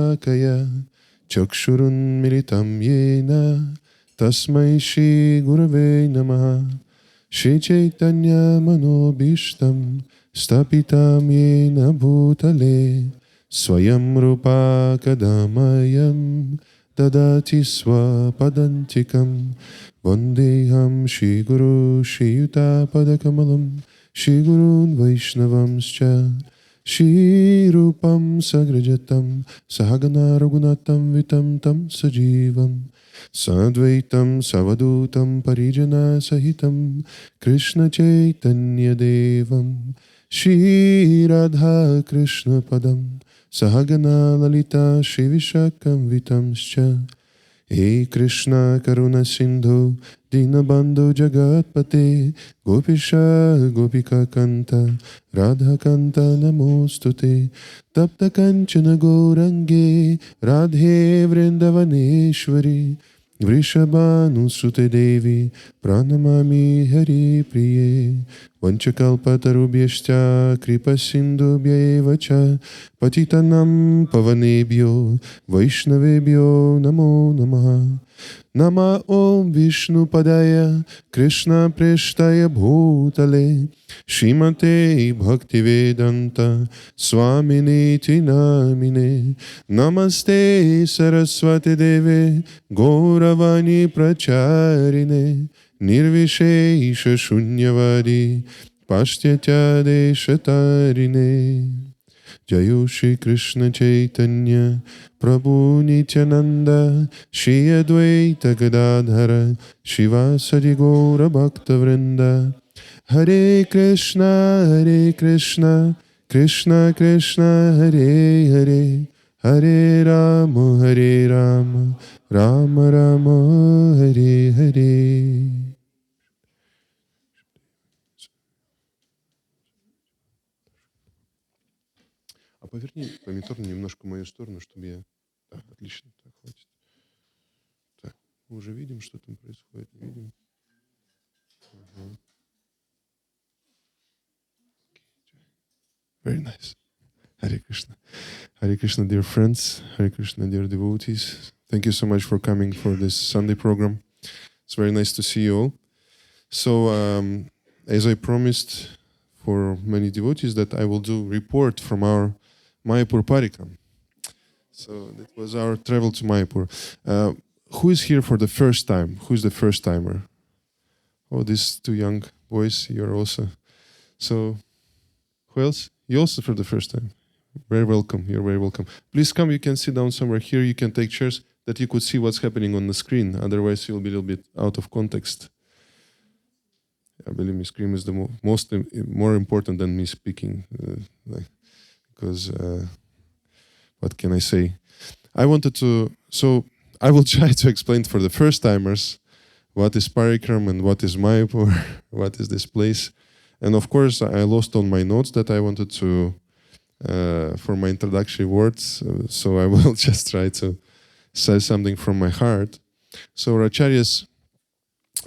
shalakaya chakshurunmilitam yena tasmai Shri Gurave Namaha Śrī Caitanya Manobhishtam Stapitam yena bhutale Swayam Rupa Kadamayam Dadati Swapadantikam Vandeham Shri Guru Shri Yuta Padakamalam Shri Gurun Vaishnavamscha Shri Rupam Sagrajatam Sahagana Raghunatam Vitam Tam Sajivam Sadvaitam Savadutam Parijana Sahitam Krishna Caitanya Devam Shri Radha Krishna Padam Sahagana Lalita Shri Vishakam Vitamscha Hey Krishna Karuna Sindhu Dinabandhu Jagatpate Gopisha Gopika Kanta Radha Kanta Namostute Tapta Kanchana Gaurange Radhe Vṛndāvaneshwari Vrishabhanu Sute Devi Pranamami Hari Priye Vanchakalpatarubhyascha Kripasindhubhyaevacha Patitanam Pavanebhyo Vaishnavebhyo Namo Namaha Nama Om Vishnu Padaya Krishna Preshtaya Bhutale Shrimate Bhaktivedanta Swaminiti Namine Namaste Saraswati Deve Gauravani Pracharine Nirvishesha Shunyavadi Pashtya Deshatarine Jayo Shri Krishna Caitanya Prabhu Nityānanda Shri Advaita Gadadhara Shivasadi Gaura Bhakta Vṛnda Hare Krishna Krishna Krishna Hare Hare Hare Rama Rama Rama Hare Hare. А поверни монитор немножко в мою сторону, чтобы я... Да, отлично, так, хватит. Так, мы уже видим, что там происходит, видим. Ага. Very nice. Hare Krishna. Hare Krishna, dear friends. Hare Krishna, dear devotees. Thank you so much for coming for this Sunday program. It's very nice to see you all. So, as I promised for many devotees that I will do report from our Mayapur Parikram. So that was our travel to Mayapur. Who is here for the first time? Who is the first timer? Oh, these two young boys, you're also. So, who else? You also for the first time. Very welcome. You're very welcome. Please come. You can sit down somewhere here. You can take chairs that you could see what's happening on the screen. Otherwise, you'll be a little bit out of context. I believe me, screen is the more important than me speaking. Because what can I say? I wanted to. So I will try to explain for the first timers what is Parikram and what is Mayapur, what is this place. And of course, I lost all my notes that I wanted to for my introductory words. So I will just try to say something from my heart. So Acharya's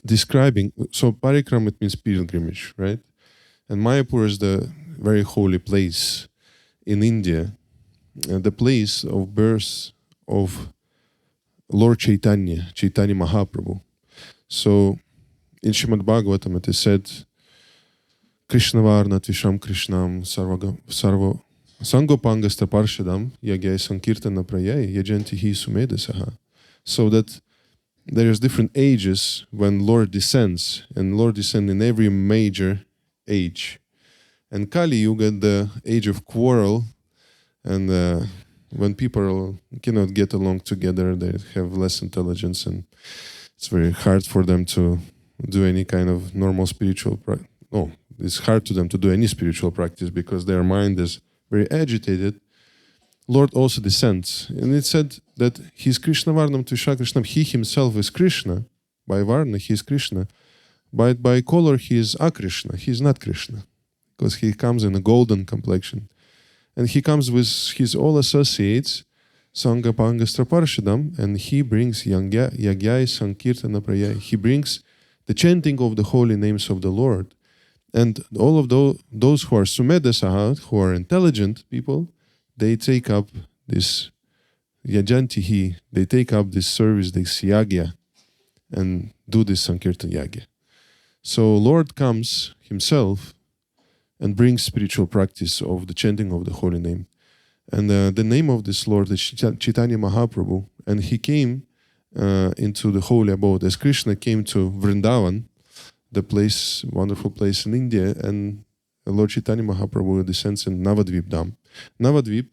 describing, so Parikram, it means pilgrimage, right? And Mayapur is the very holy place in India, the place of birth of Lord Caitanya Mahāprabhu. So in Śrīmad Bhagavatam it is said, Krishnavārna tvisham Krishnam sarva sangopangasta parshadam yagyai sankirtana prayai yajanti hi sumedasaha. So that there is different ages when Lord descends, and Lord descends in every major age. And Kali Yuga, the age of quarrel, and when people cannot get along together, they have less intelligence, and it's very hard for them to do any kind of normal spiritual practice. No, it's hard to them to do any spiritual practice because their mind is very agitated. Lord also descends. And it said that he's Krishna Varnam Tvisha Krishnam. He himself is Krishna. By Varna, he is Krishna. But by color, he is Akrishna. He is not Krishna. Because he comes in a golden complexion. And he comes with his all associates, Sangha Pangastra Parshadam, and he brings Yagyai Sankirtana Prayai. He brings the chanting of the holy names of the Lord. And all of those who are Sumedasaha, who are intelligent people, they take up this yajantihi, they take up this service, this yagya, and do this Sankirtan yagya. So Lord comes himself and brings spiritual practice of the chanting of the holy name. And the name of this Lord is Caitanya Mahāprabhu, and he came into the holy abode as Krishna came to Vṛndāvana, the place, wonderful place in India, and Lord Caitanya Mahāprabhu descends in Navadvip Dham. Navadvip,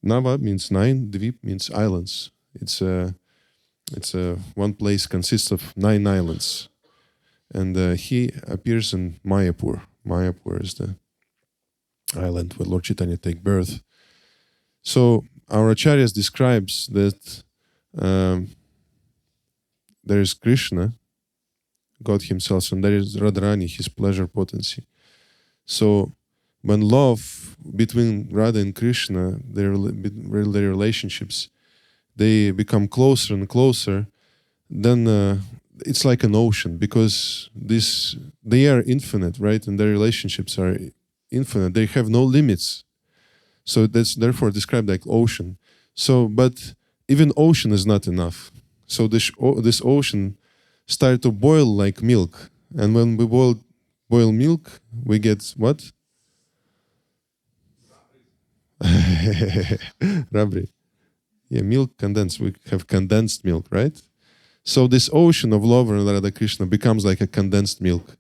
Nava means 9, Dvip means islands. It's one place consists of 9 islands. And he appears in Mayapur. Mayapur is the island where Lord Chaitanya take birth. So our Acharyas describes that there is Krishna, God himself, and there is Radharani, his pleasure potency. So when love between Radha and Krishna, their relationships, they become closer and closer, then it's like an ocean, because they are infinite, right? And their relationships are infinite. They have no limits. So that's therefore described like ocean. So, but even ocean is not enough. So this ocean started to boil like milk. And when we boil milk, we get what? Rabri. Yeah, milk condensed. We have condensed milk, right? So this ocean of love and Radha Krishna becomes like a condensed milk.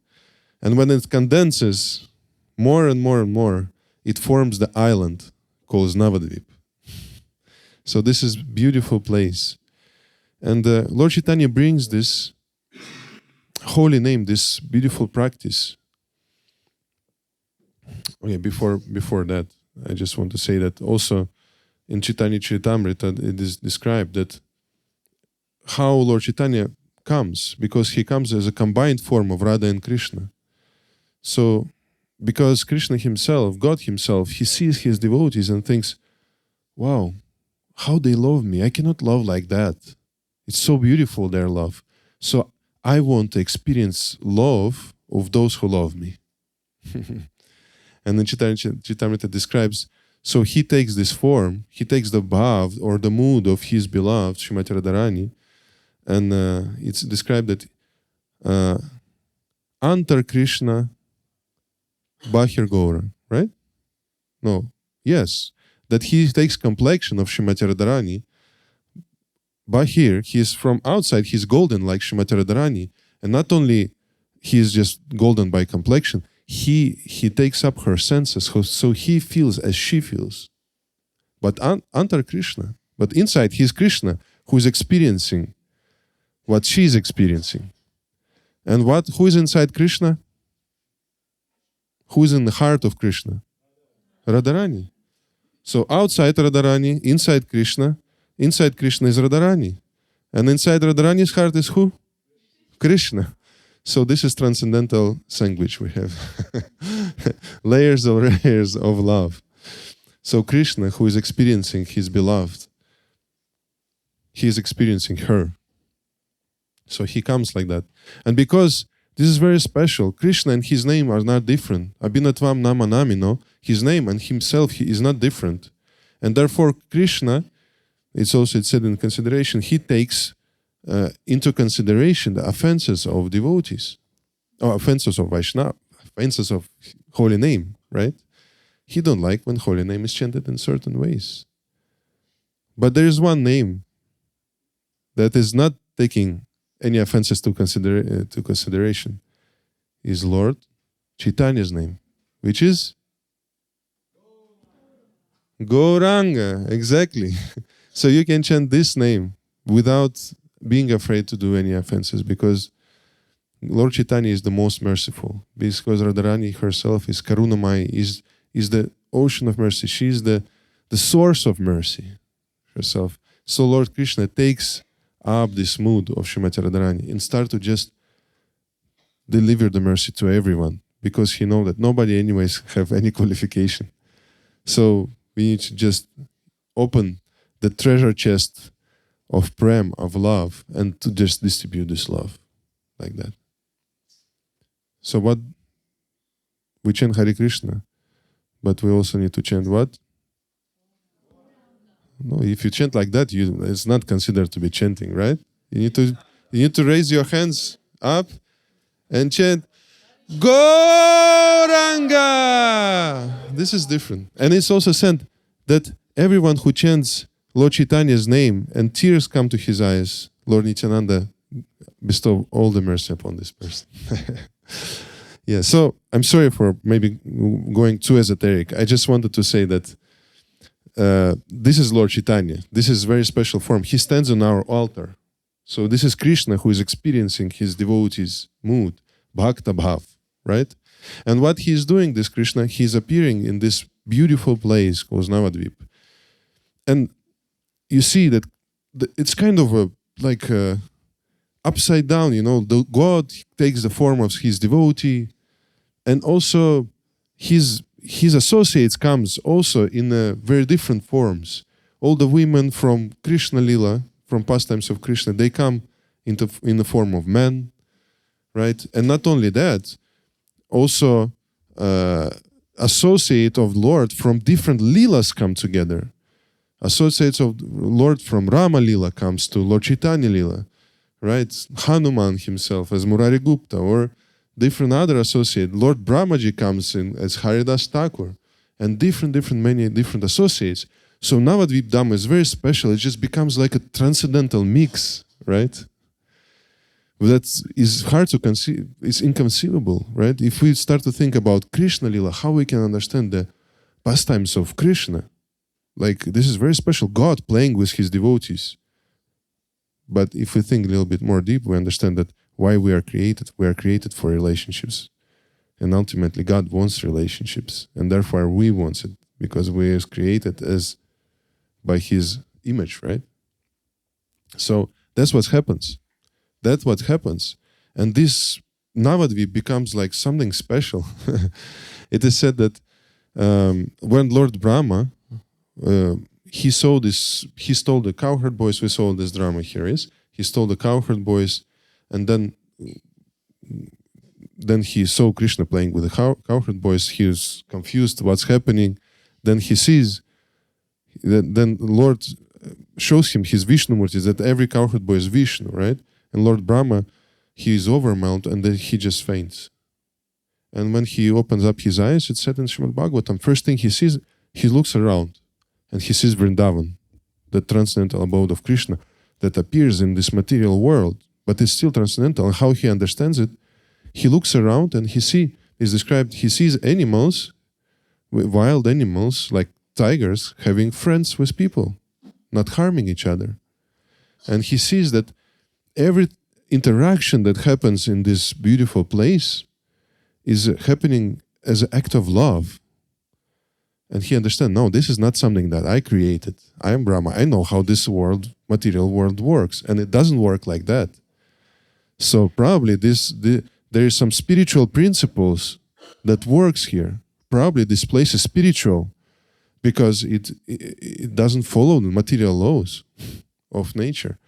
And when it condenses more and more and more, it forms the island called Navadvip. So this is a beautiful place. And Lord Chaitanya brings this holy name, this beautiful practice. Okay, before that, I just want to say that also in Chaitanya Charitamrita it is described that how Lord Chaitanya comes, because he comes as a combined form of Radha and Krishna. So, because Krishna himself, God himself, he sees his devotees and thinks, wow, how they love me. I cannot love like that. It's so beautiful, their love. So I want to experience love of those who love me. And then Chaitanya Charitamrita describes, so he takes this form, he takes the bhav or the mood of his beloved, Srimati Radharani, and it's described that Antar Krishna Bahir Gaura, right? No, yes. That he takes complexion of Srimati Radharani. Bahir, he is from outside, he's golden like Srimati Radharani. And not only he is just golden by complexion, he takes up her senses, so he feels as she feels. But Antar Krishna, but inside he is Krishna, who is experiencing what she is experiencing. And who is inside Krishna? Who is in the heart of Krishna? Radharani. So outside Radharani, inside Krishna is Radharani. And inside Radharani's heart is who? Krishna. So this is transcendental language we have. Layers of love. So Krishna, who is experiencing his beloved, he is experiencing her. So he comes like that. And because this is very special, Krishna and his name are not different. Abhinatvam nama namino, his name and himself, he is not different. And therefore Krishna, it's said in consideration, he takes into consideration the offenses of devotees, or offenses of Vaishnava, offenses of holy name, right? He don't like when holy name is chanted in certain ways. But there is one name that is not taking any offenses to consideration. Is Lord Chaitanya's name, which is Gauranga, exactly. So you can chant this name without being afraid to do any offenses, because Lord Chaitanya is the most merciful, because Radharani herself is Karunamai, is the ocean of mercy. She is the source of mercy herself. So Lord Krishna takes up this mood of Srimati Radharani and start to just deliver the mercy to everyone, because he knows that nobody anyways have any qualification. So we need to just open the treasure chest of prem, of love, and to just distribute this love like that. So what? We chant Hare Krishna, but we also need to chant what? No, if you chant like that, it's not considered to be chanting, right? You need to raise your hands up and chant Gauranga. This is different. And it's also said that everyone who chants Lord Chaitanya's name and tears come to his eyes, Lord Nityānanda bestow all the mercy upon this person. Yeah, so I'm sorry for maybe going too esoteric. I just wanted to say that this is Lord Chaitanya. This is very special form. He stands on our altar. So this is Krishna who is experiencing his devotees' mood, bhakta bhav, right? And what he is doing, this Krishna, he is appearing in this beautiful place called Navadvip. And you see that it's kind of like upside down, the God takes the form of his devotee, and also his associates comes also in very different forms. All the women from Krishna Lila, from pastimes of Krishna, they come in the form of men, right? And not only that, also associate of Lord from different Leelas come together. Associates of Lord from Rama Lila comes to Lord Chaitanya Lila, right? Hanuman himself as Murari Gupta, or different other associate. Lord Brahmaji comes in as Haridas Thakur, and many different associates. So Navadvip Dhama is very special. It just becomes like a transcendental mix, right? That is hard to conceive. It's inconceivable, right? If we start to think about Krishna Lila, how we can understand the pastimes of Krishna? Like, this is very special. God playing with his devotees. But if we think a little bit more deep, we understand that why we are created. We are created for relationships. And ultimately, God wants relationships. And therefore, we want it. Because we are created as by his image, right? So, that's what happens. That's what happens. And this Navadvip becomes like something special. It is said that when Lord Brahmā, he stole the cowherd boys. We saw this drama here is. He stole the cowherd boys, and then he saw Krishna playing with the cowherd boys. He is confused what's happening. Then he sees, then Lord shows him his Vishnu Murti, that every cowherd boy is Vishnu, right? And Lord Brahmā, he is overwhelmed, and then he just faints. And when he opens up his eyes, it's said in Srimad Bhagavatam, first thing he sees, he looks around, and he sees Vṛndāvana, the transcendental abode of Krishna that appears in this material world, but it's still transcendental. And how he understands it, he looks around and he sees animals, wild animals like tigers, having friends with people, not harming each other. And he sees that every interaction that happens in this beautiful place is happening as an act of love. And he understands, no, this is not something that I created. I am Brahma. I know how this material world works. And it doesn't work like that. So probably there is some spiritual principles that works here. Probably this place is spiritual because it doesn't follow the material laws of nature.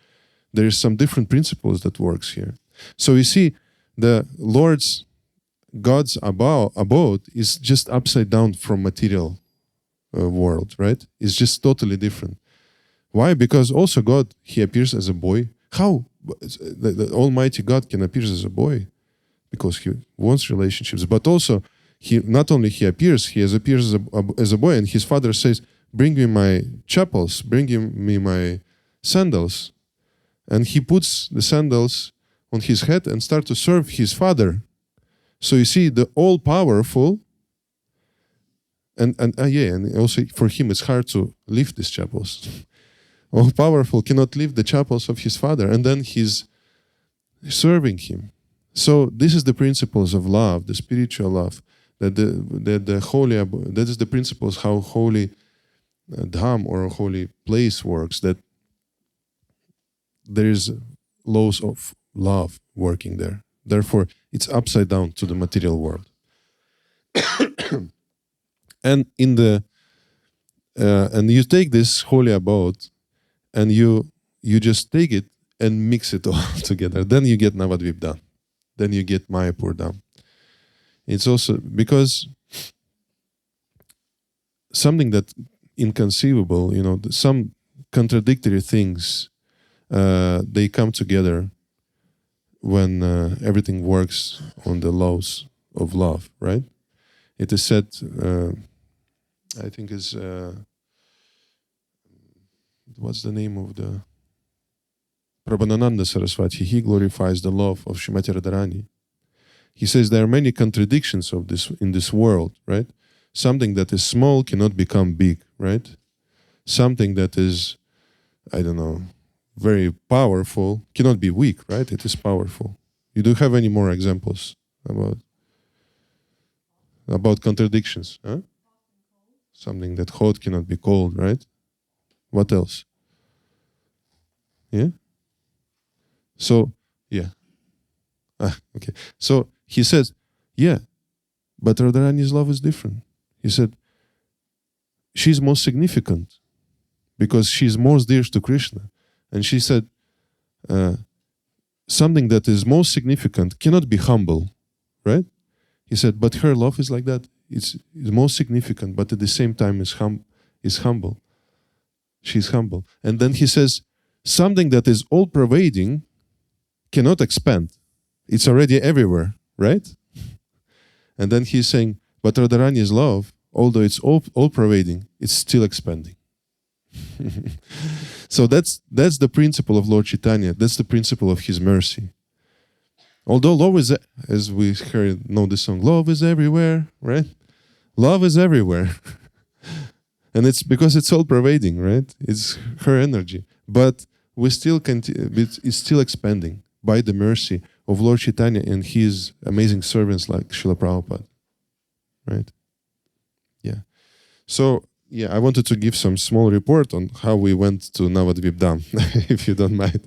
There is some different principles that works here. So you see, the God's abode is just upside down from material world, right? It's just totally different. Why? Because also God, he appears as a boy. How? The Almighty God can appear as a boy because he wants relationships. But also, not only he appears as a boy, and his father says, bring me my chapels, bring me my sandals. And he puts the sandals on his head and starts to serve his father. So you see, the all-powerful, and also for him it's hard to lift these chapels. All-powerful cannot lift the chapels of his father, and then he's serving him. So this is the principles of love, the spiritual love, that the holy, that is the principles how holy dhāma or holy place works, that there is laws of love working there. Therefore, it's upside down to the material world. And and you take this holy abode, and you just take it and mix it all together. Then you get Navadvip Dham. Then you get Mayapur Dham. It's also because something that inconceivable, some contradictory things, they come together when everything works on the laws of love, right? It is said, I think is, what's the name of the Prabhupada Saraswati? He glorifies the love of Srimati Radharani. He says there are many contradictions of this in this world, right? Something that is small cannot become big, right? Something that is, I don't know, very powerful cannot be weak, right? It is powerful. You do have any more examples about contradictions? Huh? Something that hot cannot be cold, right? What else? Yeah? So, yeah. Okay. So he says, yeah, but Radharani's love is different. He said, she's most significant because she's most dear to Krishna. And she said, something that is most significant cannot be humble, right? He said, but her love is like that. It's most significant, but at the same time is humble. She's humble. And then he says, something that is all-pervading cannot expand. It's already everywhere, right? And then he's saying, but Radharani's love, although it's all-pervading, it's still expanding. So that's the principle of Lord Chaitanya. That's the principle of his mercy. Although love is, as we know the song, love is everywhere, right? Love is everywhere. And it's because it's all-pervading, right? It's her energy. But we still it's still expanding by the mercy of Lord Chaitanya and his amazing servants like Srila Prabhupada, right? Yeah. So, yeah, I wanted to give some small report on how we went to Navadvip Dham, if you don't mind.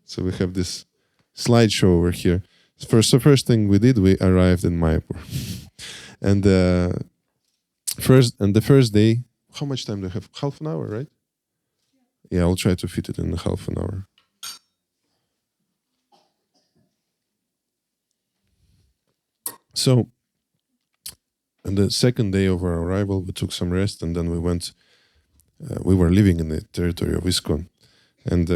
So we have this slideshow over here. The first thing we did, we arrived in Mayapur. And the first day, how much time do I have? Half an hour, right? Yeah, I'll try to fit it in half an hour. So, on the second day of our arrival, we took some rest, and then we went. We were living in the territory of ISKCON, and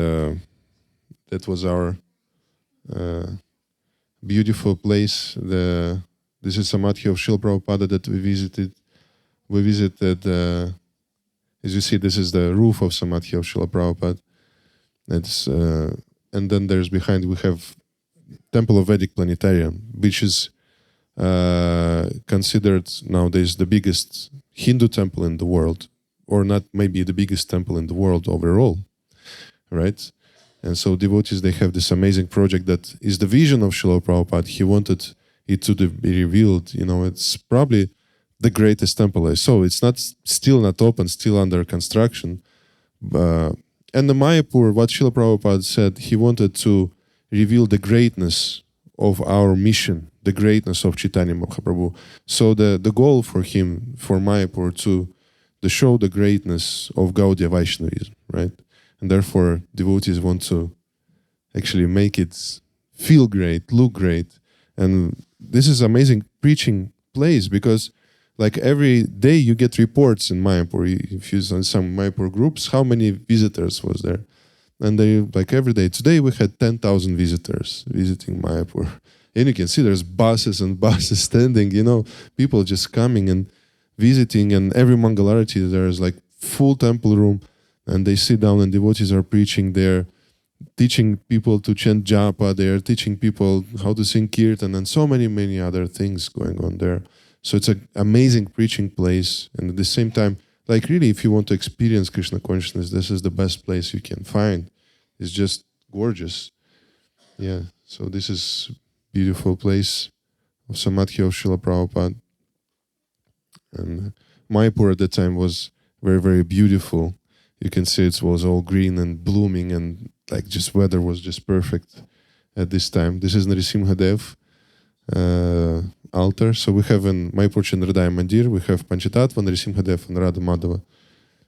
that was our beautiful place. This is Samadhi of Srila Prabhupada that we visited. We visited, as you see, this is the roof of Samadhi of Srila Prabhupada. And then there's behind we have Temple of Vedic Planetarium, which is considered nowadays the biggest Hindu temple in the world, or not maybe the biggest temple in the world overall, right? And so devotees, they have this amazing project that is the vision of Srila Prabhupada. He wanted it to be revealed. You know, it's probably the greatest temple I saw. It's still not open, still under construction. And the Mayapur, what Srila Prabhupada said, he wanted to reveal the greatness of our mission, the greatness of Chaitanya Mahaprabhu. So the goal for him, for Mayapur, to show the greatness of Gaudiya Vaishnavism, right? And therefore, devotees want to actually make it feel great, look great. And this is amazing preaching place because like every day you get reports in Mayapur, if you're on some Mayapur groups, how many visitors was there? And they, like every day, today we had 10,000 visitors visiting Mayapur. And you can see there's buses and buses standing, you know, people just coming and visiting, and every Mangalarati there's like full temple room, and they sit down and devotees are preaching there, teaching people to chant japa, they're teaching people how to sing kirtan, and so many other things going on there. So it's an amazing preaching place, and at the same time, like really, if you want to experience Krishna consciousness, this is the best place you can find. It's just gorgeous. Yeah, so this is beautiful place of Samadhi of Srila Prabhupada. And Mayapur at that time was very beautiful. You can see it was all green and blooming, and like just weather was just perfect at this time. This is Narasimhadev altar. So we have in Mayapur Chandradaya Mandir, we have Panchatattva, Narasimhadev, and Radha Madhava.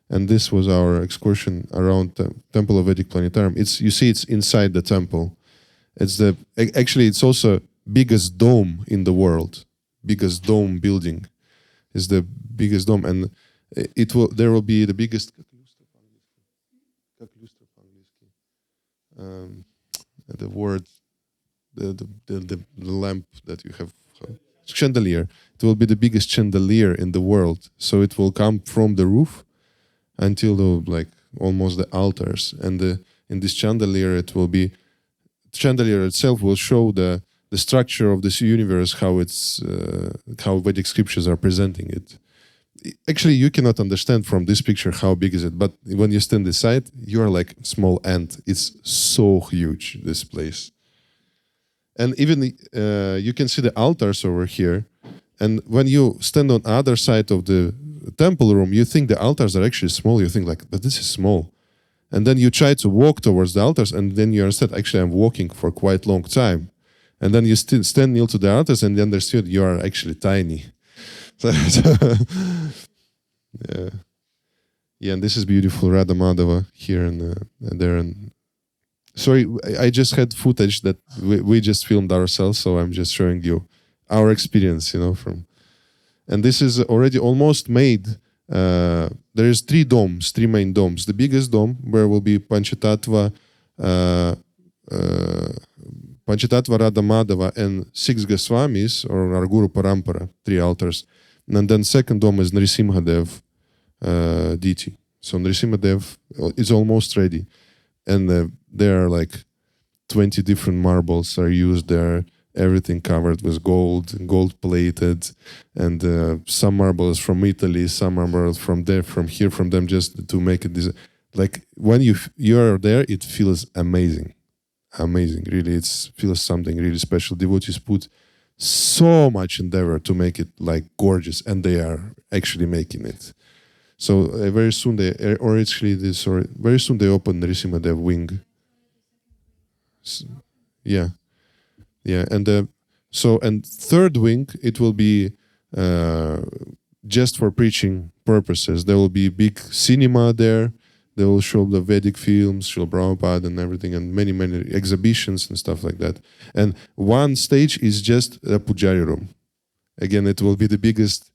And this was our excursion around the Temple of Vedic Planetarium. You see it's inside the temple. Actually it's also biggest dome in the world. Biggest dome building. Is the biggest dome, and there will be the biggest как люстра по-английски? The word, the lamp that you have, chandelier. It will be the biggest chandelier in the world. So it will come from the roof until like almost the altars. And in this chandelier, it will be, chandelier itself will show the structure of this universe, how it's how Vedic scriptures are presenting it. Actually, you cannot understand from this picture how big is it, but when you stand aside, you are like small ant. It's so huge, this place. And even you can see the altars over here. And when you stand on the other side of the temple room, you think the altars are actually small. You think like, but this is small. And then you try to walk towards the altars, and then you understand, actually, I'm walking for quite a long time. And then you still stand near to the altars, and you understood you are actually tiny. Yeah. Yeah, and this is beautiful Radha Madhava here and there. And sorry, I just had footage that we just filmed ourselves, so I'm just showing you our experience, from. And this is already almost made. There is three main domes. The biggest dome, where will be Panchatattva, Radha Madhava, and 6 Goswamis, or our Guru Parampara, 3 altars. And then second dome is Nrisimhadev deity. So Nrisimhadev is almost ready. And there are like 20 different marbles are used there, everything covered with gold plated, and some marbles from Italy, some marbles from here, from them, just to make it like when you are there, it feels amazing, really. It feels something really special. Devotees put so much endeavor to make it like gorgeous, and they are actually making it. So very soon they open the Nrisimhadev wing. Yeah, and third wing, it will be just for preaching purposes. There will be big cinema there. They will show the Vedic films, show Brahmā and everything, and many exhibitions and stuff like that. And one stage is just a pujari room. Again, it will be the biggest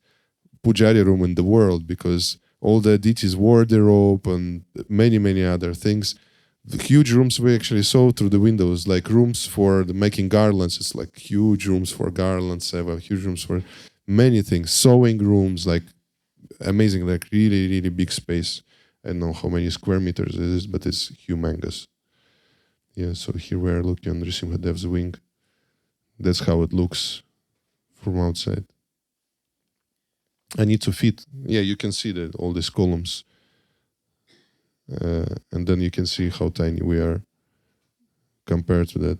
pujari room in the world, because all the deities wore the robe and many other things. The huge rooms we actually saw through the windows, like rooms for making garlands. It's like huge rooms for garlands, huge rooms for many things. Sewing rooms, like amazing, like really big space. I don't know how many square meters it is, but it's humongous. Yeah, so here we are looking on Nrisimhadev's wing. That's how it looks from outside. I need to fit. Yeah, you can see all these columns. And then you can see how tiny we are compared to that.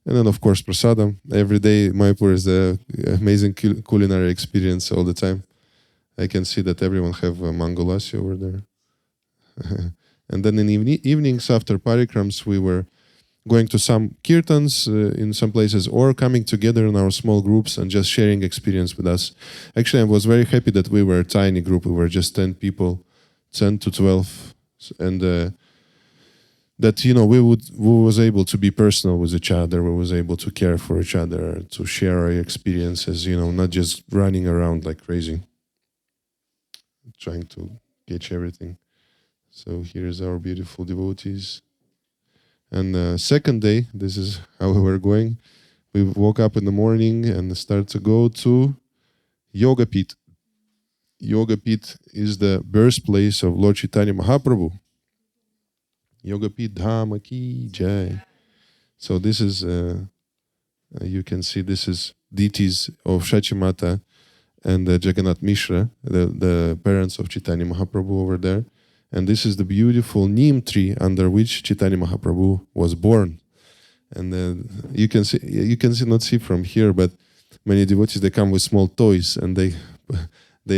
And then, of course, prasadam. Every day, Mayapur is an amazing culinary experience all the time. I can see that everyone have a mangolassi over there. And then in evenings after parikrams, we were going to some kirtans in some places, or coming together in our small groups and just sharing experience with us. Actually, I was very happy that we were a tiny group. We were just 10 people, 10 to 12. And that, we was able to be personal with each other. We was able to care for each other, to share our experiences, not just running around like crazy, trying to catch everything. So here's our beautiful devotees. And second day, this is how we were going. We woke up in the morning and started to go to Yogapīṭha. Yogapīṭha is the birthplace of Lord Caitanya Mahāprabhu. Yogapīṭha dhāma ki jai. So this is, you can see this is deities of Shachimata and Jagannath Mishra, the parents of Caitanya Mahāprabhu over there. And this is the beautiful neem tree under which Caitanya Mahāprabhu was born. And you can not see from here, but many devotees, they come with small toys, and they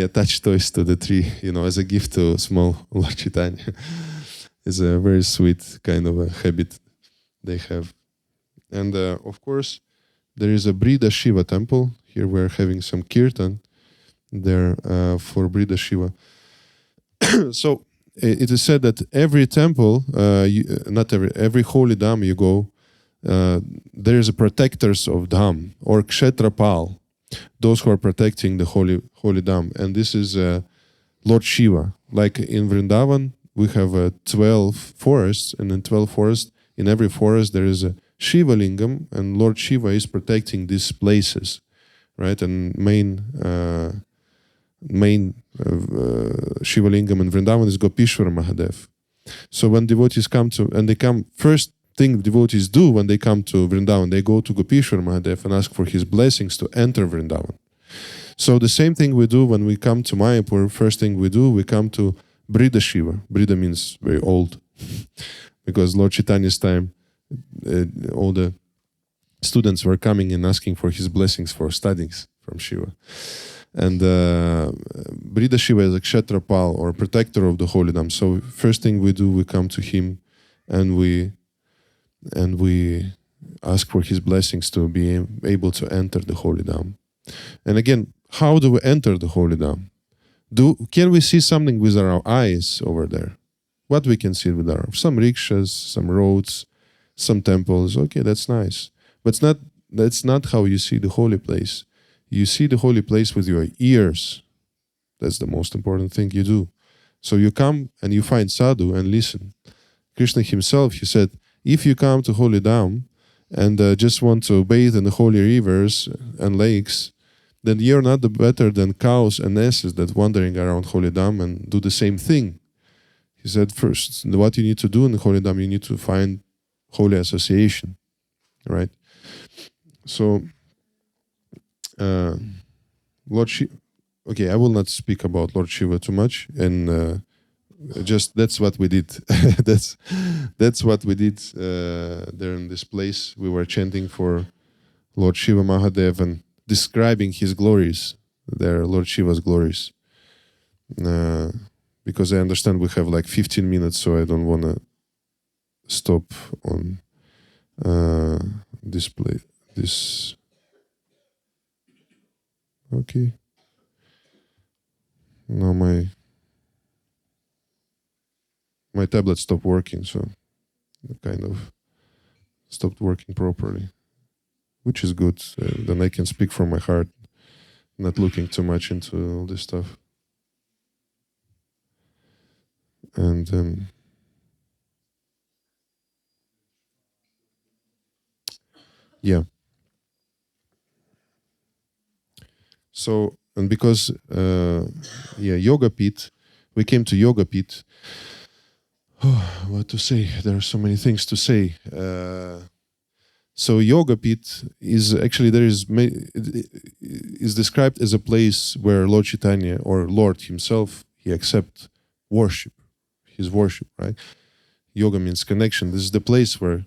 attach toys to the tree, as a gift to small Lord Caitanya. It's a very sweet kind of a habit they have. And of course, there is a Brida Shiva temple. Here we're having some kirtan there for Brida Shiva. So it is said that every temple, every holy dham you go, there is a protectors of dham, or kshetrapal, those who are protecting the holy dham. And this is Lord Shiva. Like in Vṛndāvana, we have 12 forests, and in 12 forests, in every forest there is a Shiva lingam, and Lord Shiva is protecting these places, right? And main Shiva lingam in Vṛndāvana is Gopishvara Mahadev. So when devotees come to, and they come, first thing devotees do when they come to Vṛndāvana, they go to Gopishvara Mahadev and ask for his blessings to enter Vṛndāvana. So the same thing we do when we come to Mayapur. First thing we do, we come to Brida Shiva. Brida means very old, because Lord Chaitanya's time, all the students were coming and asking for his blessings for studies from Shiva. And Brida Shiva is a Kshetrapal, or protector of the holy dham. So first thing we do, we come to him and we ask for his blessings to be able to enter the holy dham. And again, how do we enter the holy dham? Can we see something with our eyes over there? What we can see with our, some rickshaws, some roads, some temples. Okay, that's nice. But that's not how you see the holy place. You see the holy place with your ears. That's the most important thing you do. So you come and you find sadhu and listen. Krishna himself, he said, if you come to holy dham and just want to bathe in the holy rivers and lakes, then you're not better than cows and asses that wandering around holy dham and do the same thing. He said, first, what you need to do in the holy dham, you need to find holy association, right? So, Lord Shiva, okay, I will not speak about Lord Shiva too much, and just that's what we did. that's what we did there in this place. We were chanting for Lord Shiva Mahadev and describing his glories, there, Lord Shiva's glories. Because I understand we have like 15 minutes, so I don't want to stop on display this. Okay. Now my tablet stopped working, so it kind of stopped working properly, which is good. Then I can speak from my heart, not looking too much into all this stuff. And yeah. So, and because, Yogapīṭha, we came to Yogapīṭha. Oh, what to say? There are so many things to say. So Yogapīṭha is actually, is described as a place where Lord Chaitanya, or Lord himself, he accepts worship, his worship, right? Yoga means connection. This is the place where,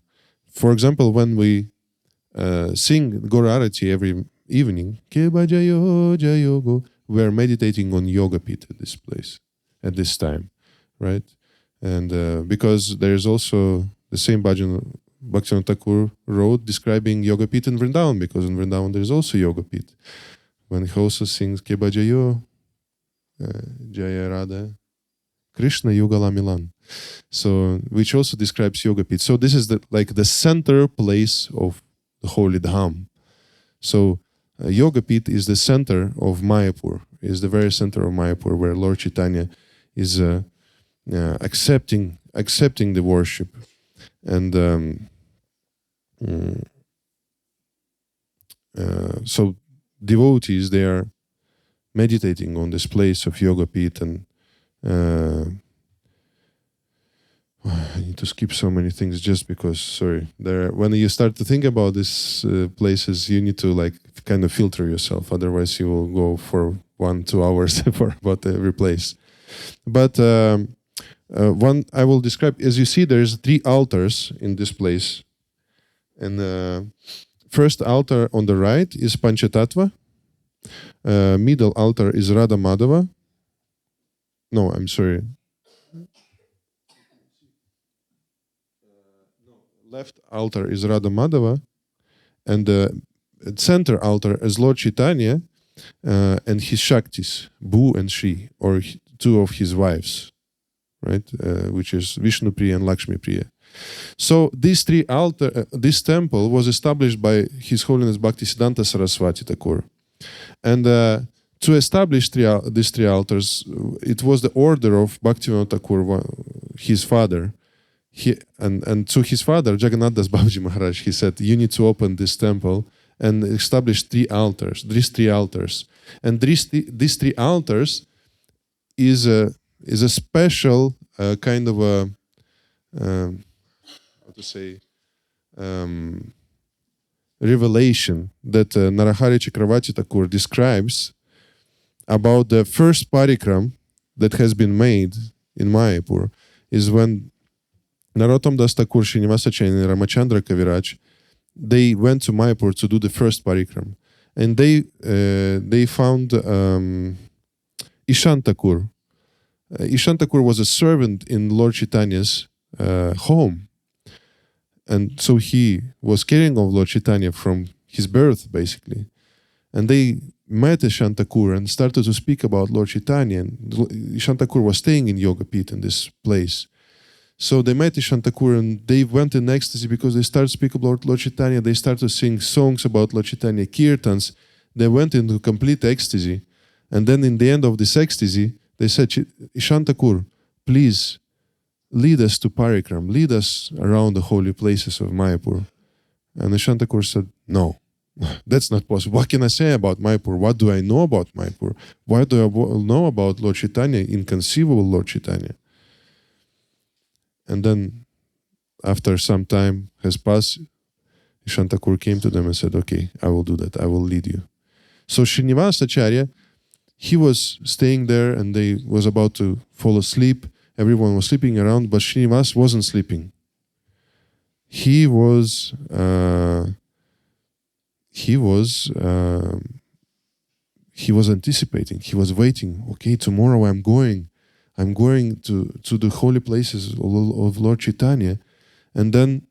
for example, when we sing Gaura Arati every evening, we are meditating on Yogapīṭha at this place, at this time, right? And because there is also the same bhajan Bhaktivinoda Thakur wrote describing Yogapīṭha in Vṛndāvana, because in Vṛndāvana there is also Yogapīṭha. When he also sings Ke Bhajayo Jaya Radha Krishna Yugala Milan, so which also describes Yogapīṭha. So this is the center place of the holy dham. So Yogapīṭha is the center of Mayapur, is the very center of Mayapur, where Lord Chaitanya is accepting the worship. And so devotees, they are meditating on this place of Yogapīṭha, and I need to skip so many things just because, sorry, when you start to think about these places, you need to kind of filter yourself, otherwise you will go for 1-2 hours for about every place. But one I will describe, as you see, there's 3 altars in this place. And first altar on the right is Panchatattva. Middle altar is Radha Madhava. No, I'm sorry. Left altar is Radha Madhava, and the center altar is Lord Chaitanya and his Shaktis, Bhu and Shri, or 2 of his wives, right? Which is Vishnu Priya and Lakshmi Priya. So these 3 this temple was established by His Holiness Bhaktisiddhanta Saraswati Thakur, and to establish these 3 altars, it was the order of Bhaktivinoda Thakur his father, and to his father, Jagannath Das Babaji Maharaj, he said, you need to open this temple and establish these three altars. And these three altars is a special kind of a, how to say, revelation that Narahari Chakravarti Thakur describes about the first parikram that has been made in Mayapur is when Narottam Das Thakur, Srinivasacharya, and Ramachandra Kaviraj, they went to Mayapur to do the first parikram. And they found Ishan Thakur. Ishan Thakur was a servant in Lord Chaitanya's home. And so he was caring of Lord Chaitanya from his birth, basically. And they met Ishan Thakur and started to speak about Lord Chaitanya. And Ishan Thakur was staying in Yogapīṭha in this place. So they met Ishan Thakur and they went in ecstasy because they started speaking about Lord Chaitanya. They started to sing songs about Lord Chaitanya, kirtans. They went into complete ecstasy. And then in the end of this ecstasy, they said, Ishan Thakur, please lead us to parikram, lead us around the holy places of Mayapur. And Ishan Thakur said, no, that's not possible. What can I say about Mayapur? What do I know about Mayapur? What do I know about Lord Chaitanya, inconceivable Lord Chaitanya? And then, after some time has passed, Ishan Thakur came to them and said, okay, I will do that. I will lead you. So Srinivasacharya, he was staying there and they was about to fall asleep. Everyone was sleeping around, but Srinivas wasn't sleeping. He was anticipating. He was waiting. Okay, tomorrow I'm going to the holy places of Lord Chaitanya. And then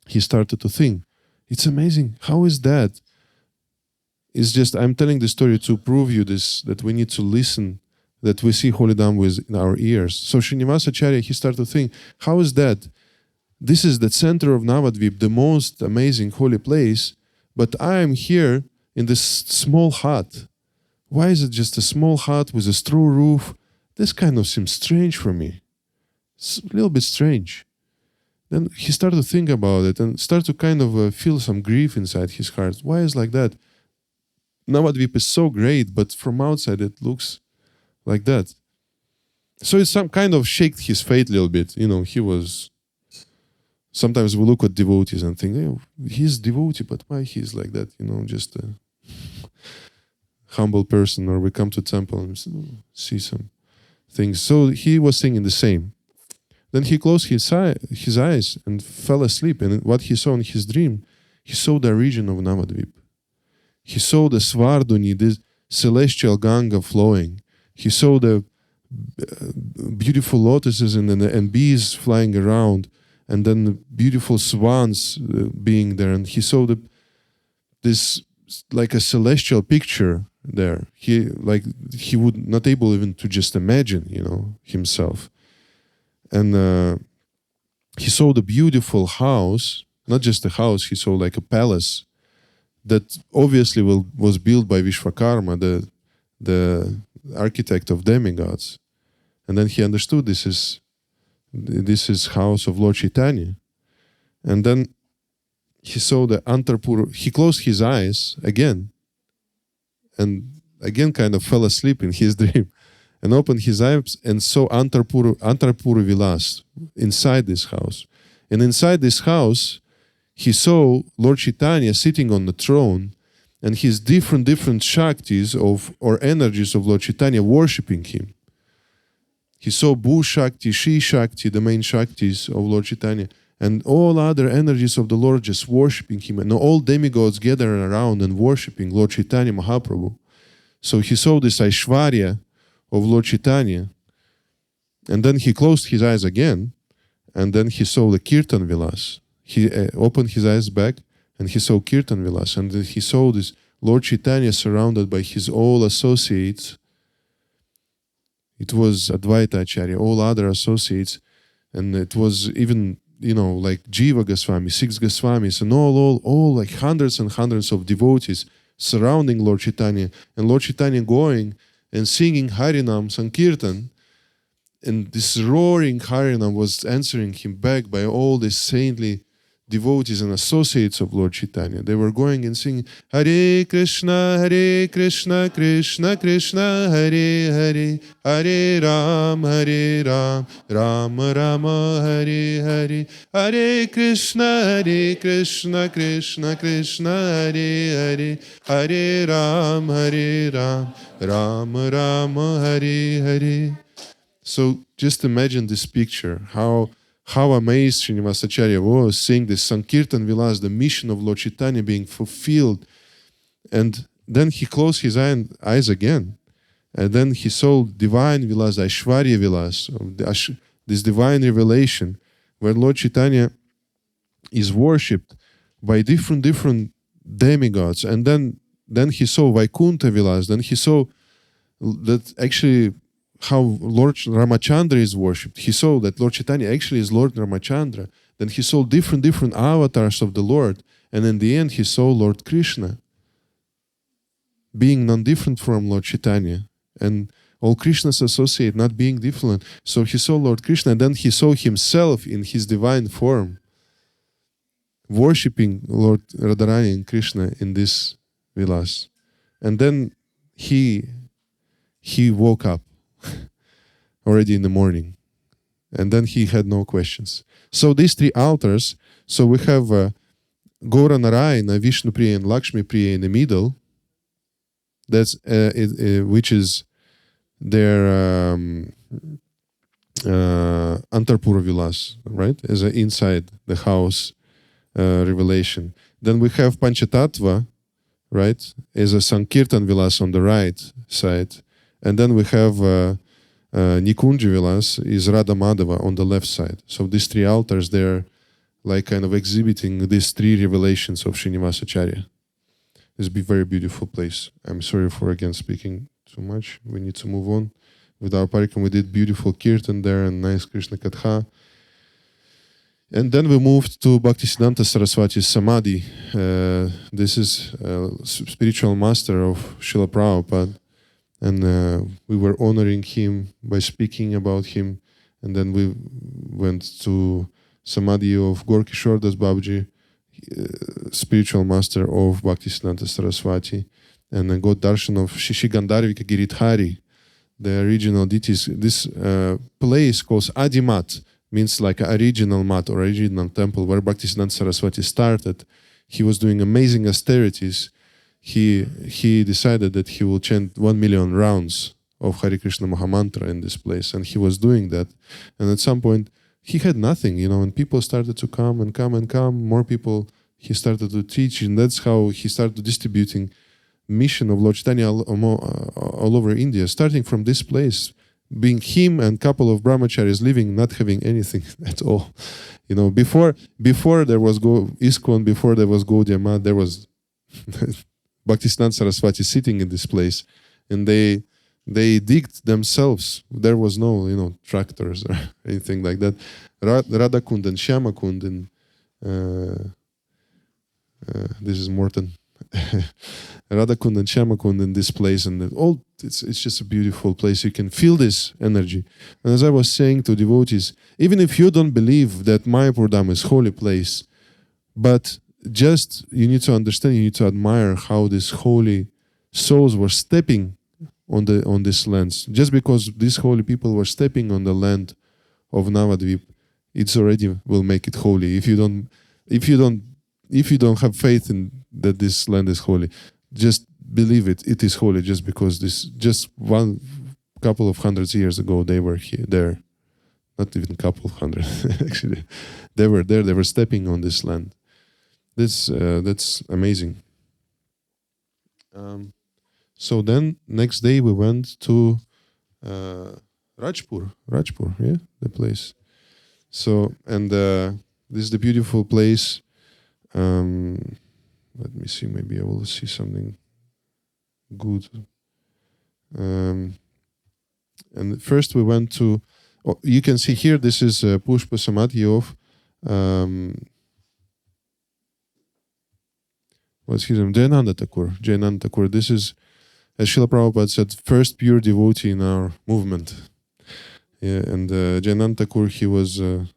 he started to think, it's amazing. How is that? It's just, I'm telling the story to prove you this, that we need to listen, that we see Holy Dham with our ears. So Srinivasacharya, he started to think, how is that? This is the center of Navadvip, the most amazing holy place, but I am here in this small hut. Why is it just a small hut with a straw roof? This kind of seems strange for me. It's a little bit strange. Then he started to think about it and started to kind of feel some grief inside his heart. Why is like that? Navadvip is so great, but from outside it looks like that. So it's some kind of shaked his faith a little bit. You know, he was... Sometimes we look at devotees and think, oh, he's devotee, but why he's like that? You know, just a humble person. Or we come to temple and see some things. So he was thinking the same. Then he closed his eyes and fell asleep. And what he saw in his dream, he saw the region of Navadvip. He saw the Svardhuni, this celestial Ganga flowing. He saw the beautiful lotuses and bees flying around, and then the beautiful swans being there. And he saw this like a celestial picture there. He would not able even to just imagine, you know, himself. And he saw the beautiful house, not just a house, he saw like a palace that obviously was built by Vishvakarma, the architect of demigods. And then he understood this is house of Lord Chaitanya. And then he saw the Antarpura. He closed his eyes again and again kind of fell asleep in his dream and opened his eyes and saw Antarpura Vilas inside this house. And inside this house, he saw Lord Chaitanya sitting on the throne and his different Shaktis or energies of Lord Chaitanya worshipping him. He saw Bhu Shakti, Shri Shakti, the main Shaktis of Lord Chaitanya, and all other energies of the Lord just worshipping him, and all demigods gathering around and worshipping Lord Chaitanya Mahāprabhu. So he saw this Aishwarya of Lord Chaitanya, and then he closed his eyes again, and then he saw the Kirtan Vilas. He opened his eyes back, and he saw Kirtan Vilas, and he saw this Lord Chaitanya surrounded by his all associates. It was Advaita Acharya, all other associates, and it was even, you know, like Jiva Goswami, 6 Goswamis, and all like hundreds and hundreds of devotees surrounding Lord Chaitanya, and Lord Chaitanya going and singing Harinam Sankirtan, this roaring Harinam was answering him back by all these saintly devotees and associates of Lord Chaitanya. They were going and singing Hare Krishna, Krishna Krishna, Hare Hare, Hare Ram, Ram Rama, Hare Hare, Hare Krishna, Krishna Krishna, Hare Hare, Hare Ram, Ram Rama, Hare Hare. So just imagine this picture, how amazed Srinivasa Acharya was seeing this Sankirtan Vilas, the mission of Lord Chaitanya being fulfilled. And then he closed his eyes again. And then he saw divine Vilas, Aishwarya Vilas, this divine revelation, where Lord Chaitanya is worshipped by different demigods. And then he saw Vaikuntha Vilas. Then he saw that actually how Lord Ramachandra is worshipped. He saw that Lord Chaitanya actually is Lord Ramachandra. Then he saw different avatars of the Lord. And in the end, he saw Lord Krishna being non-different from Lord Chaitanya. And all Krishna's associate not being different. So he saw Lord Krishna, and then he saw himself in his divine form, worshipping Lord Radharani and Krishna in this vilas. And then he woke up already in the morning, and then he had no questions. So these three altars, so we have Gaura Narayana, Vishnu Priya and Lakshmi Priya in the middle. That's which is their Antarpura Vilas, right? As an inside the house revelation. Then we have Panchatattva, right? As a Sankirtan Vilas on the right side. And then we have Nikunja Vilas is Radha Madhava on the left side. So these three altars, they're like kind of exhibiting these three revelations of Srinivasa Acharya. It's a very beautiful place. I'm sorry for again speaking too much. We need to move on with our parikram. We did beautiful kirtan there and nice Krishna Katha. And then we moved to Bhaktisiddhanta Saraswati's Samadhi. This is spiritual master of Srila Prabhupada. And we were honoring him by speaking about him. And then we went to Samadhi of Gorkishore Das Babaji, spiritual master of Bhaktisiddhanta Saraswati. And then got darshan of Shishi Gandharvika Giridhari, the original deities. This place called Adimat, means like an original mat or original temple where Bhaktisiddhanta Saraswati started. He was doing amazing austerities. He decided that he will chant 1 million rounds of Hare Krishna Mahamantra in this place, and he was doing that. And at some point, he had nothing, and people started to come and come and come. More people, he started to teach, and that's how he started distributing mission of Lord Chaitanya all over India, starting from this place, being him and couple of brahmacharis living, not having anything at all. Before there was ISKCON, before there was Gaudiya Math, there was Bhaktisiddhanta Saraswati sitting in this place, and they digged themselves. There was no tractors or anything like that. Radha Kund and Shyama Kund, and this is Morton. Radha Kund and Shyama Kund in this place, and it's just a beautiful place. You can feel this energy. And as I was saying to devotees, even if you don't believe that Mayapur Dham is holy place, but just you need to understand, you need to admire how these holy souls were stepping on these lands. Just because these holy people were stepping on the land of Navadvip, it's already will make it holy. If you don't have faith in that this land is holy, just believe it is holy just because just one couple of hundreds years ago they were there. Not even a couple of hundred, actually. They were there, they were stepping on this land. That's amazing. So then next day we went to Rajpur, yeah, the place. So, and this is the beautiful place. Let me see, maybe I will see something good. And first we went to, you can see here, this is Pushpa Samadhi of, what's his name? Jayananda Thakur. This is, as Srila Prabhupada said, first pure devotee in our movement. Yeah, and Jayananda Thakur, he was a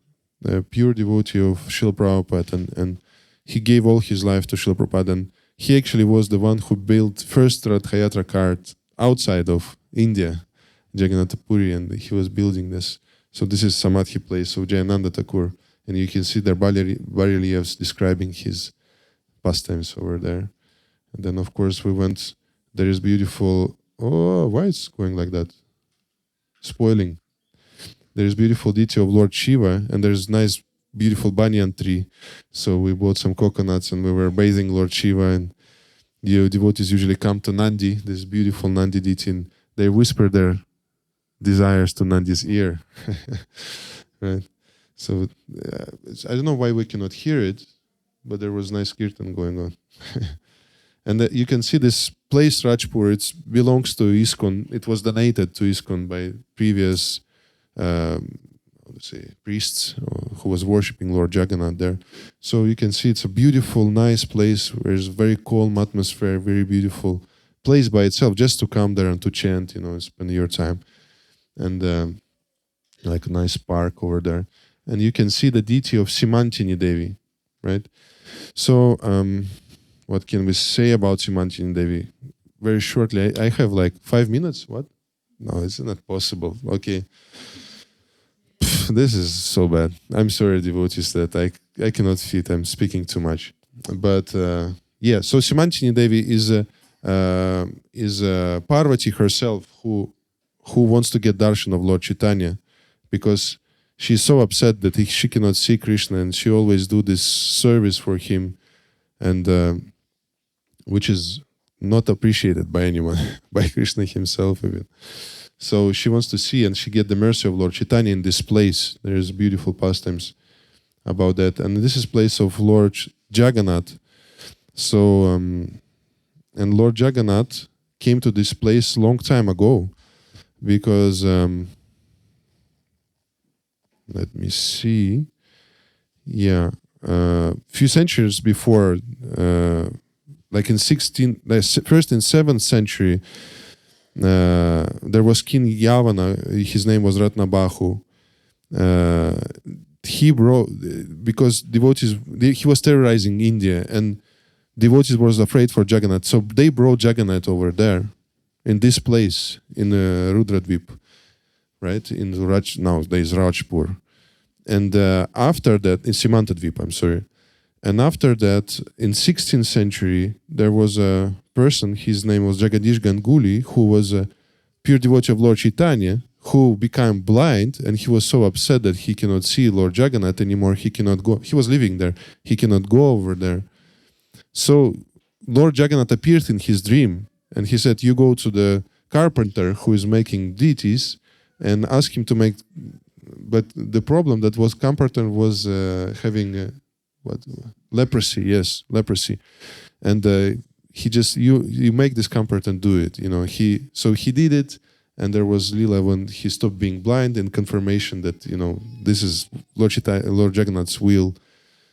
pure devotee of Srila Prabhupada, and he gave all his life to Srila Prabhupada, and he actually was the one who built first Rath Yatra cart outside of India, Jagannath Puri, and he was building this. So this is Samadhi place of Jayananda Thakur, and you can see their bas-reliefs describing his pastimes over there. And then of course we went, there is beautiful, oh, why it's going like that? Spoiling. There is beautiful deity of Lord Shiva, and there's nice beautiful banyan tree. So we bought some coconuts and we were bathing Lord Shiva, and the devotees usually come to Nandi, this beautiful Nandi deity, and they whisper their desires to Nandi's ear. Right? So I don't know why we cannot hear it, but there was nice kirtan going on. And you can see this place, Rajpur, it belongs to ISKCON. It was donated to ISKCON by previous priests who was worshipping Lord Jagannath there. So you can see it's a beautiful, nice place where there's very calm atmosphere, very beautiful place by itself, just to come there and to chant, and spend your time. And like a nice park over there. And you can see the deity of Simantini Devi, right? So what can we say about Simantini Devi? Very shortly, I have like 5 minutes. What? No, it's not possible. Okay. This is so bad. I'm sorry, devotees, that I cannot fit. I'm speaking too much. But yeah, so Simantini Devi is Parvati herself who wants to get darshan of Lord Chaitanya, because she's so upset that she cannot see Krishna, and she always do this service for him, and which is not appreciated by anyone, by Krishna himself even. So she wants to see, and she get the mercy of Lord Chaitanya in this place. There is beautiful pastimes about that. And this is place of Lord Jagannath. So, and Lord Jagannath came to this place long time ago, because, let me see, yeah, few centuries before, like in first in 7th century, there was King Yavana, his name was Ratnabahu. He brought, because devotees, he was terrorizing India, and devotees was afraid for Jagannath, so they brought Jagannath over there, in this place, in Rudradvip, right, in nowadays Rajpur. And after that, in Simantadvip, I'm sorry. And after that, in 16th century, there was a person, his name was Jagadish Ganguly, who was a pure devotee of Lord Chaitanya, who became blind, and he was so upset that he cannot see Lord Jagannath anymore. He cannot go. He was living there. He cannot go over there. So Lord Jagannath appeared in his dream, and he said, "You go to the carpenter who is making deities, and ask him to make." But the problem that was carpenter was having leprosy. Yes, leprosy, and he just you make this comfort and do it. So he did it, and there was lila when he stopped being blind, and confirmation that this is Lord Jagannath's will.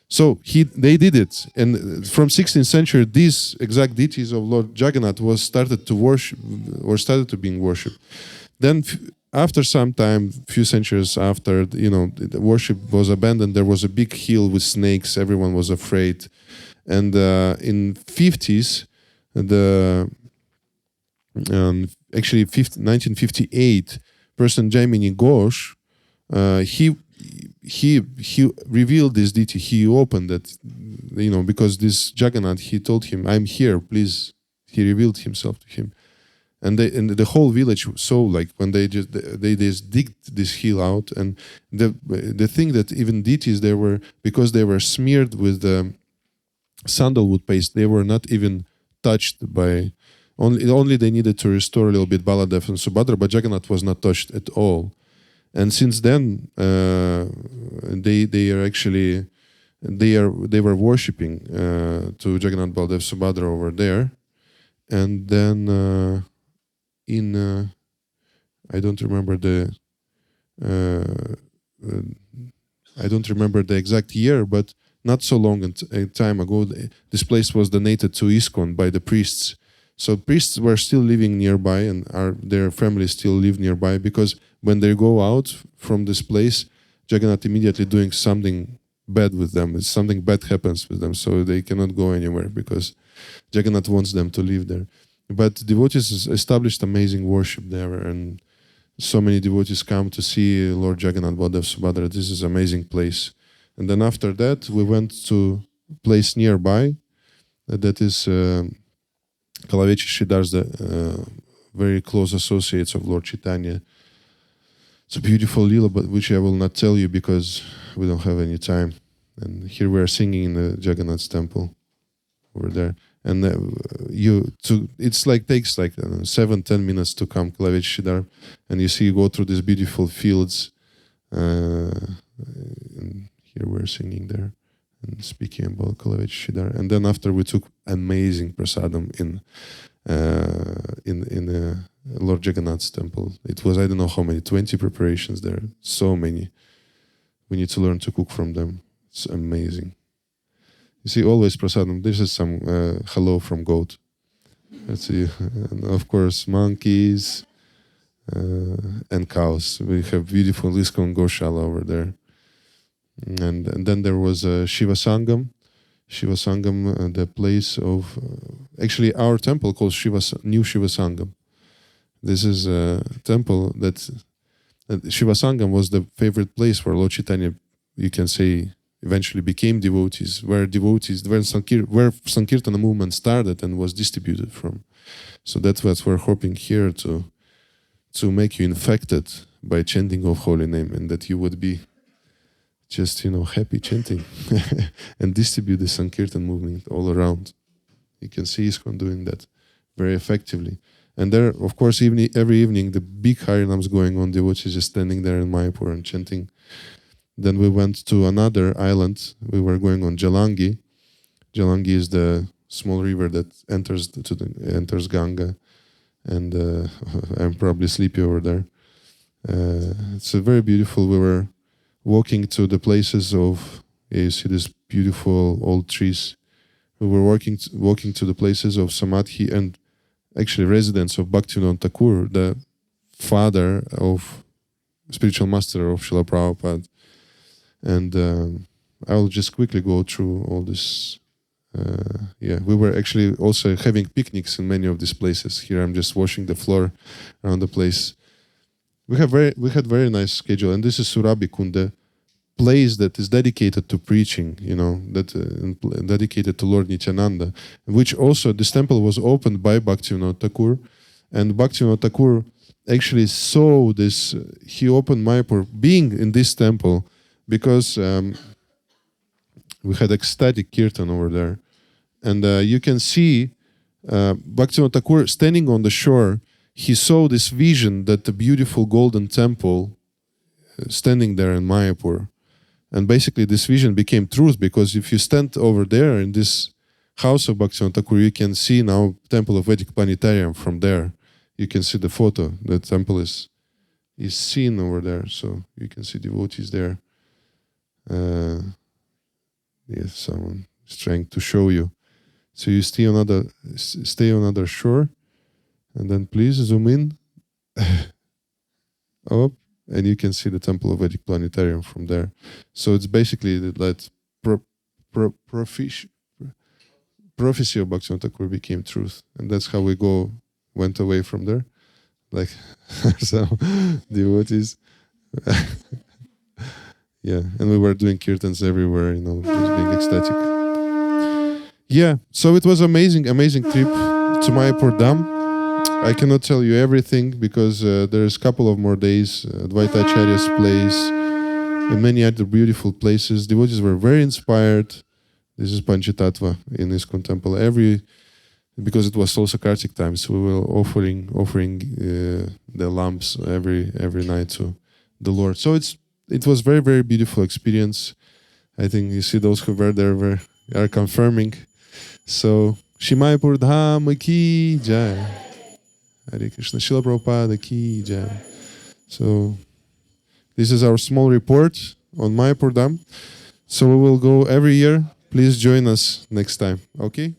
So they did it, and from 16th century, these exact deities of Lord Jagannath was started to being worshipped. Then after some time, few centuries after, the worship was abandoned. There was a big hill with snakes. Everyone was afraid, and in 50s, actually 1958, person Jaimini Ghosh, he revealed this deity. He opened that, because this Jagannath, he told him, "I'm here, please." He revealed himself to him. And the whole village saw, like, when they just digged this hill out, and the thing that even deities, because they were smeared with the sandalwood paste, they were not even touched by, only they needed to restore a little bit Baladev and Subhadra, but Jagannath was not touched at all. And since then, they were worshipping to Jagannath, Baladev, Subhadra over there, and then. I don't remember the exact year, but not so long a time ago, this place was donated to ISKCON by the priests. So priests were still living nearby, and their families still live nearby, because when they go out from this place, Jagannath immediately doing something bad with them. Something bad happens with them, so they cannot go anywhere because Jagannath wants them to live there. But devotees established amazing worship there, and so many devotees come to see Lord Jagannath, Baladev, Subhadra. This is an amazing place. And then after that, we went to a place nearby, that is Śrī Dāsa, very close associates of Lord Chaitanya. It's a beautiful lila, but which I will not tell you because we don't have any time. And here we are singing in the Jagannath's temple over there. And it's like takes like 7-10 minutes to come Śrī Dāsa, and you see you go through these beautiful fields. And here we're singing there and speaking about Śrī Dāsa. And then after we took amazing prasadam in Lord Jagannath's temple. It was, I don't know how many, 20 preparations there. So many. We need to learn to cook from them. It's amazing. You see, always prasadam. This is some hello from goat. Let's see. And of course, monkeys and cows. We have beautiful ISKCON Goshala over there. And then there was Shiva Sangam. Shiva Sangam, the place of... actually, our temple called New Shiva Sangam. This is a temple that Shiva Sangam was the favorite place where Lord Chaitanya, you can say, eventually became devotees, where Sankirtana movement started and was distributed from. So that's what we're hoping here to make you infected by chanting of holy name, and that you would be just, happy chanting and distribute the Sankirtan movement all around. You can see ISKCON doing that very effectively. And there, of course, every evening, the big Harinams going on, devotees just standing there in Mayapur and chanting. Then we went to another island. We were going on Jalangi. Jalangi is the small river that enters Ganga, and I'm probably sleepy over there. It's a very beautiful. We were walking to the places of, you see these beautiful old trees. We were walking to the places of Samadhi and actually residents of Bhaktivinoda Thakur, the father of spiritual master of Srila Prabhupada. And I will just quickly go through all this. We were actually also having picnics in many of these places. Here I'm just washing the floor around the place. We had very nice schedule, and this is Surabhi-kunda, place that is dedicated to preaching, dedicated to Lord Nityānanda, which also this temple was opened by Bhaktivinoda Thakur, and Bhaktivinoda Thakur actually saw this. He opened Mayapur being in this temple because we had ecstatic kirtan over there, and you can see Bhaktivinoda Thakur standing on the shore. He saw this vision that the beautiful golden temple standing there in Mayapur. And basically this vision became truth, because if you stand over there in this house of Bhaktivinoda Thakur, you can see now temple of Vedic Planetarium from there. You can see the photo. The temple is seen over there, so you can see devotees there. Yes, someone is trying to show you. So you stay on other shore, and then please zoom in up, and you can see the temple of Vedic Planetarium from there. So it's basically that prophecy of Bhaktivinoda Thakur became truth, and that's how we went away from there, like some devotees. Yeah, and we were doing kirtans everywhere, just being ecstatic. Yeah, so it was amazing trip to Mayapur Dham. I cannot tell you everything because there's a couple of more days, Advaita Acharya's place, and many other beautiful places. Devotees were very inspired. This is Panchatattva in ISKCON temple. Because it was also Kartik time, so we were offering the lamps every night to the Lord. So it was very, very beautiful experience. I think you see those who were there are confirming. So Shimayapur Dhāma ki jai. Hare Krishna. Śrīla Prabhupada ki jai. So this is our small report on Mayapur Dham. So we will go every year. Please join us next time. Okay?